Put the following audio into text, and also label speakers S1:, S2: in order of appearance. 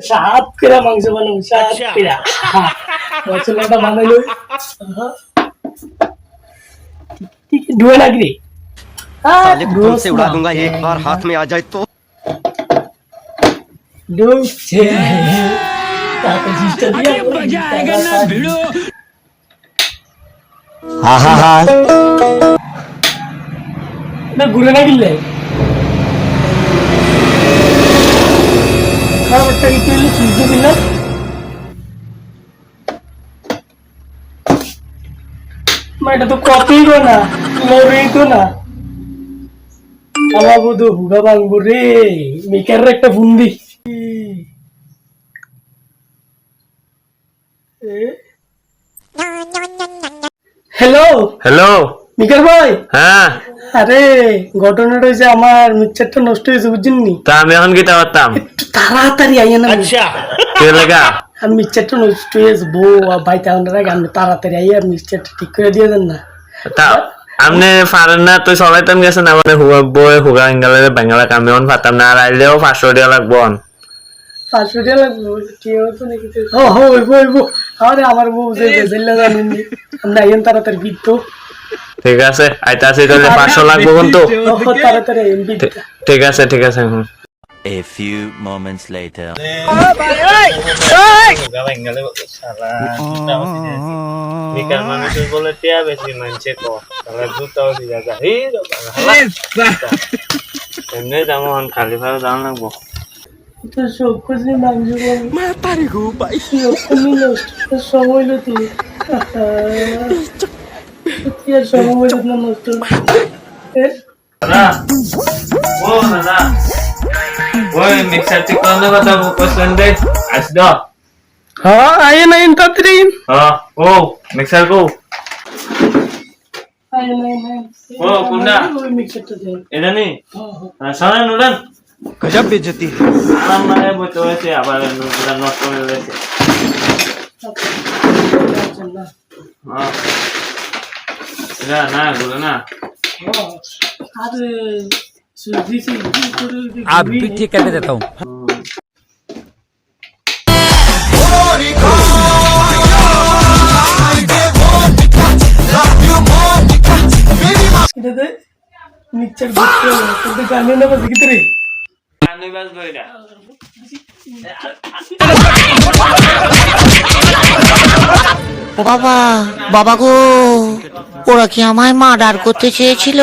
S1: সাত করে মাংস বানাবো, সাত করে মশলাটা বানাইলো ঠিক ধুয়ে লাগবে।
S2: साले को तुमसे उड़ा दूंगा एक बार हाथ में आ जाए तो।
S1: डूबছে তাতে সিস্টেম দিয়ে मजा आएगा ना भिड़ो।
S2: हाँ हाँ हाँ
S1: না ঘুরে না গিলে খাবারটা কি তুই সুস্থ দিলা এটা তো কপি গো না লরি তো না আমার বুধু হুগা ভাঙবো রে মিকার একটা ফুন্দি হ্যালো
S3: হ্যালো
S1: মিকার ভাই।
S3: হ্যাঁ
S1: আরে ঘটনাটা হয়েছে আমার মিক্সারটা নষ্ট হয়েছে বুঝছেন নি।
S3: তা আমি এখন গীতা পারতাম
S1: একটু তাড়াতাড়ি আইয়া না।
S3: আচ্ছা কে লাগা
S1: আর মিক্সারটা নষ্ট হয়েছে বউ আর ভাই তাহলে আগে আপনি তাড়াতাড়ি আইয়া মিক্সারটা ঠিক করে দিয়ে দেন না।
S3: তা আপনি পারেন না তুই সবাইতাম গেছে না মানে হুয়া বই হুগা ইঙ্গালে বাঙ্গালা কামে অন পারতাম না আর আইলেও 500 টাকা লাগবো
S1: 500 টাকা লাগবে কি হতো নাকি ও হো বইবো আরে আমার বউ যে বেজেলা জানেন নি আমরা আইন তাড়াতাড়ি বিতো।
S3: ঠিক আছে আইতাছি তাহলে 500 লাগবো কিন্তু
S1: তাড়াতাড়ি আইন বিতো।
S3: ঠিক আছে ঠিক আছে
S2: A few moments later.
S3: হুগা বাঙ্গালে শালা মিকার মানুষের বলে টিয়া বেশি মানছে কো শালা জুতাও দিয়া যা হি এমনি দামন খালি ভাবে দাম লাগবো
S1: তো সব কিছু মাংস মা পারি গো ভাই ওখানে নষ্ট সময় লতি কি আর সময় লতি নষ্ট
S3: দাদা ও দাদা ওই মিক্সার ঠিক করতে কথা বলছেন দে আজ দাও
S1: হ্যাঁ আইন আইন তাড়াতাড়ি
S3: হ্যাঁ ও মিক্সার কো
S1: আইন আইন
S3: ও কোনটা
S1: ওই মিক্সারটা দে
S3: এটা নি
S1: হ্যাঁ
S3: সামনে নুডান
S2: गजब बेइज्जती है।
S3: আরাম মানে বইতে হয়েছে আবার নুডান নষ্ট হয়ে গেছে হ্যাঁ এটা না গুলো না
S1: আরে সুজি সে
S4: आप भी ठीक करके देता हूँ।
S1: এটা মিক্সার করতে কিন্তু গানে না বাজে কি রে
S3: আমি বাস বইরা
S5: ও বাবা বাবা গো ওরা কি আমায় মার্ডার করতে চেয়েছিল?